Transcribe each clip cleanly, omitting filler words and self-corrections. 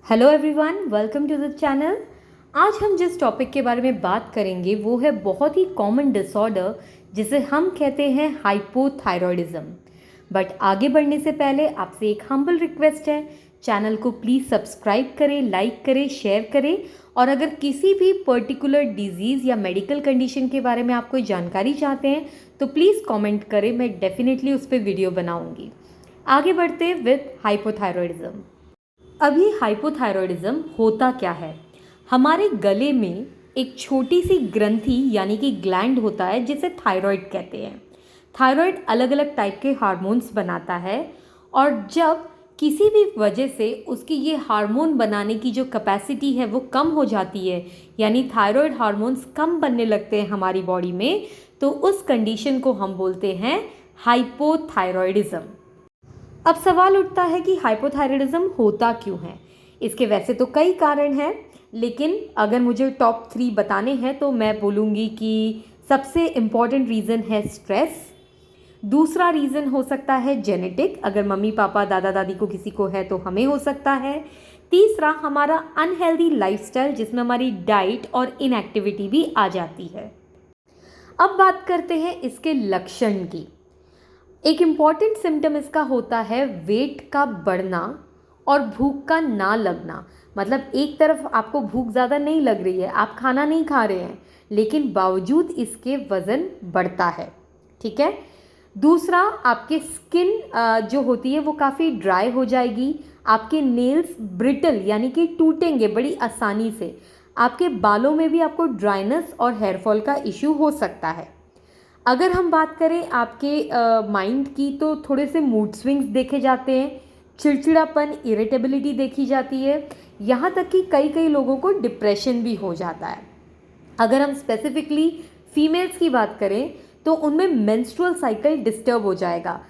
Hello everyone, welcome to the channel. आज हम जिस टॉपिक के बारे में बात करेंगे वो है बहुत ही कॉमन डिसऑर्डर जिसे हम कहते हैं हाइपोथायरॉयडिज्म। बट आगे बढ़ने से पहले आपसे एक हम्बल रिक्वेस्ट है, चैनल को प्लीज़ सब्सक्राइब करें, लाइक करें, शेयर करें। और अगर किसी भी पर्टिकुलर डिजीज़ या मेडिकल कंडीशन के बारे में आप कोई जानकारी चाहते हैं तो प्लीज़ कमेंट करें, मैं डेफिनेटली उस पर वीडियो बनाऊंगी। आगे बढ़ते विद हाइपोथायरॉयडिज्म। अभी हाइपोथायरॉयडिज्म होता क्या है? हमारे गले में एक छोटी सी ग्रंथि यानी कि ग्लैंड होता है जिसे थायराइड कहते हैं। थायराइड अलग अलग टाइप के हार्मोन्स बनाता है और जब किसी भी वजह से उसकी ये हार्मोन बनाने की जो कैपेसिटी है वो कम हो जाती है, यानी थायराइड हार्मोन्स कम बनने लगते हैं हमारी बॉडी में, तो उस कंडीशन को हम बोलते हैं हाइपोथायरॉयडिज्म। अब सवाल उठता है कि हाइपोथायरॉयडिज्म होता क्यों है? इसके वैसे तो कई कारण हैं, लेकिन अगर मुझे टॉप 3 बताने हैं तो मैं बोलूँगी कि सबसे इम्पॉर्टेंट रीज़न है स्ट्रेस। दूसरा रीज़न हो सकता है जेनेटिक, अगर मम्मी पापा दादा दादी को किसी को है तो हमें हो सकता है। तीसरा हमारा अनहेल्दी लाइफस्टाइल जिसमें हमारी डाइट और इनएक्टिविटी भी आ जाती है। अब बात करते हैं इसके लक्षण की। एक इम्पॉर्टेंट सिम्टम इसका होता है वेट का बढ़ना और भूख का ना लगना। मतलब एक तरफ आपको भूख ज़्यादा नहीं लग रही है, आप खाना नहीं खा रहे हैं, लेकिन बावजूद इसके वज़न बढ़ता है। ठीक है। दूसरा, आपके स्किन जो होती है वो काफ़ी ड्राई हो जाएगी, आपके नेल्स ब्रिटल यानी कि टूटेंगे बड़ी आसानी से, आपके बालों में भी आपको ड्राइनेस और हेयरफॉल का इशू हो सकता है। अगर हम बात करें आपके माइंड की तो थोड़े से मूड स्विंग्स देखे जाते हैं, चिड़चिड़ापन, इरिटेबिलिटी देखी जाती है, यहाँ तक कि कई कई लोगों को डिप्रेशन भी हो जाता है। अगर हम स्पेसिफिकली फीमेल्स की बात करें तो उनमें मेंस्ट्रुअल साइकिल डिस्टर्ब हो जाएगा,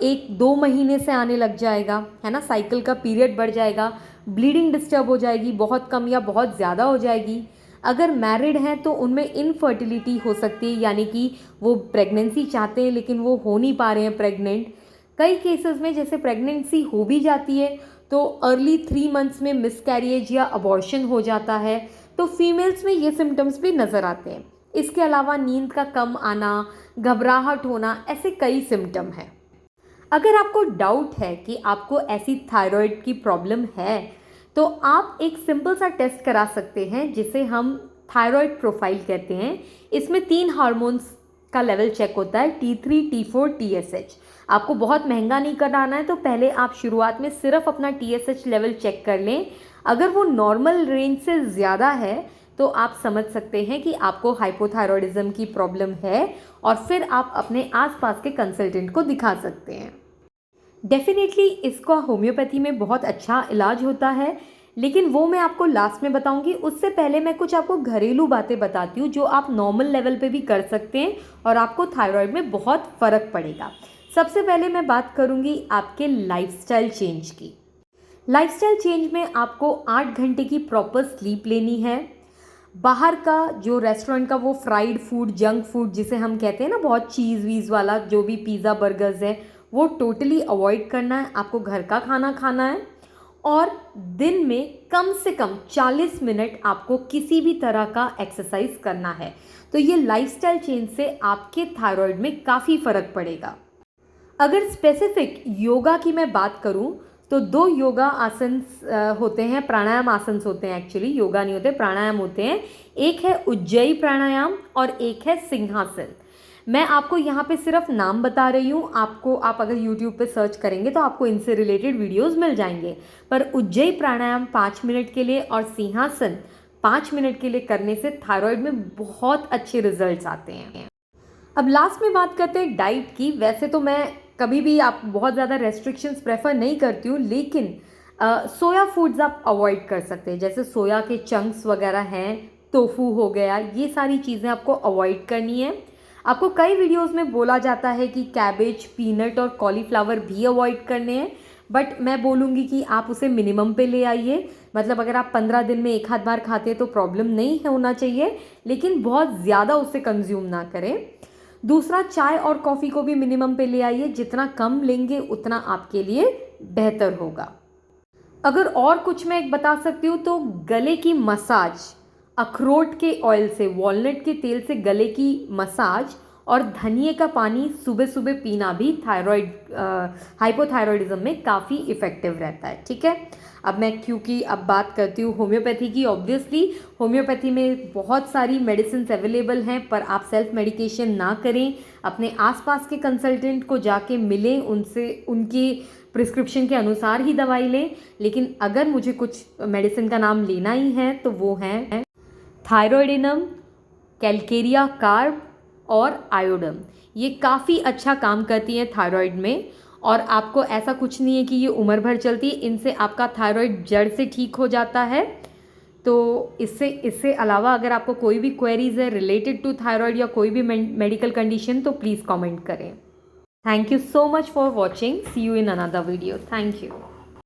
1-2 महीने से आने लग जाएगा, है ना, साइकिल का पीरियड बढ़ जाएगा, ब्लीडिंग डिस्टर्ब हो जाएगी, बहुत कम या बहुत ज़्यादा हो जाएगी। अगर मैरिड हैं तो उनमें इनफर्टिलिटी हो सकती है, यानी कि वो प्रेगनेंसी चाहते हैं लेकिन वो हो नहीं पा रहे हैं प्रेग्नेंट। कई केसेस में जैसे प्रेगनेंसी हो भी जाती है तो अर्ली 3 मंथ्स में मिसकैरिएज या अबॉर्शन हो जाता है, तो फीमेल्स में ये सिम्टम्स भी नज़र आते हैं। इसके अलावा नींद का कम आना, घबराहट होना, ऐसे कई सिम्टम हैं। अगर आपको डाउट है कि आपको ऐसी थायराइड की प्रॉब्लम है तो आप एक सिंपल सा टेस्ट करा सकते हैं जिसे हम थायराइड प्रोफाइल कहते हैं। इसमें 3 हार्मोन्स का लेवल चेक होता है, T3, T4, TSH। आपको बहुत महंगा नहीं कराना है, तो पहले आप शुरुआत में सिर्फ अपना TSH लेवल चेक कर लें। अगर वो नॉर्मल रेंज से ज़्यादा है तो आप समझ सकते हैं कि आपको हाइपोथायरॉयडिज्म की प्रॉब्लम है और फिर आप अपने आसपास के कंसल्टेंट को दिखा सकते हैं। डेफिनेटली इसका होम्योपैथी में बहुत अच्छा इलाज होता है, लेकिन वो मैं आपको लास्ट में बताऊंगी। उससे पहले मैं कुछ आपको घरेलू बातें बताती हूँ जो आप नॉर्मल लेवल पे भी कर सकते हैं और आपको थायराइड में बहुत फ़र्क पड़ेगा। सबसे पहले मैं बात करूँगी आपके लाइफस्टाइल चेंज की। लाइफस्टाइल चेंज में आपको 8 घंटे की प्रॉपर स्लीप लेनी है। बाहर का जो रेस्टोरेंट का वो फ्राइड फूड, जंक फूड जिसे हम कहते हैं ना, बहुत चीज़ वीज़ वाला जो भी पिज़्ज़ा बर्गर्स है, वो टोटली अवॉइड करना है। आपको घर का खाना खाना है और दिन में कम से कम 40 मिनट आपको किसी भी तरह का एक्सरसाइज करना है। तो ये लाइफस्टाइल चेंज से आपके थायराइड में काफ़ी फ़र्क पड़ेगा। अगर स्पेसिफिक योगा की मैं बात करूं तो 2 योगा आसन होते हैं, प्राणायाम आसन होते हैं, एक्चुअली योगा नहीं होते, प्राणायाम होते हैं। एक है उज्जयी प्राणायाम और एक है सिंहासन। मैं आपको यहाँ पे सिर्फ नाम बता रही हूँ, आप अगर YouTube पे सर्च करेंगे तो आपको इनसे रिलेटेड वीडियोस मिल जाएंगे। पर उज्जयी प्राणायाम 5 मिनट के लिए और सिंहासन 5 मिनट के लिए करने से थायराइड में बहुत अच्छे रिजल्ट्स आते हैं। अब लास्ट में बात करते हैं डाइट की। वैसे तो मैं कभी भी आप बहुत ज़्यादा रेस्ट्रिक्शंस प्रेफर नहीं करती हूँ, लेकिन सोया फूड्स आप अवॉइड कर सकते हैं, जैसे सोया के चंक्स वगैरह हैं, टोफू हो गया, ये सारी चीज़ें आपको अवॉइड करनी है। आपको कई वीडियोस में बोला जाता है कि कैबेज, पीनट और कॉलीफ्लावर भी अवॉइड करने हैं, बट मैं बोलूँगी कि आप उसे मिनिमम पे ले आइए। मतलब अगर आप 15 दिन में एक आध बार खाते हैं तो प्रॉब्लम नहीं होना चाहिए, लेकिन बहुत ज़्यादा उसे कंज्यूम ना करें। दूसरा, चाय और कॉफ़ी को भी मिनिमम पे ले आइए, जितना कम लेंगे उतना आपके लिए बेहतर होगा। अगर और कुछ मैं एक बता सकती हूँ तो गले की मसाज, अखरोट के ऑयल से, वॉलनट के तेल से गले की मसाज और धनिए का पानी सुबह सुबह पीना भी थायराइड हाइपोथायरॉयडिज्म में काफ़ी इफ़ेक्टिव रहता है। ठीक है, अब मैं क्योंकि अब बात करती हूँ होम्योपैथी की, ऑब्वियसली होम्योपैथी में बहुत सारी मेडिसिन अवेलेबल हैं, पर आप सेल्फ मेडिकेशन ना करें, अपने आसपास के कंसल्टेंट को जाके मिलें, उनसे उनकी प्रिस्क्रिप्शन के अनुसार ही दवाई लें। लेकिन अगर मुझे कुछ मेडिसिन का नाम लेना ही है तो वो है थायरॉयडिनम, कैलकेरिया कार्ब और आयोडम। ये काफ़ी अच्छा काम करती हैं थायराइड में, और आपको ऐसा कुछ नहीं है कि ये उम्र भर चलती है, इनसे आपका थायराइड जड़ से ठीक हो जाता है। तो इससे अलावा अगर आपको कोई भी क्वेरीज है रिलेटेड टू थायराइड या कोई भी मेडिकल कंडीशन तो प्लीज़ कमेंट करें। Thank you so much for watching, see you in another video, thank you.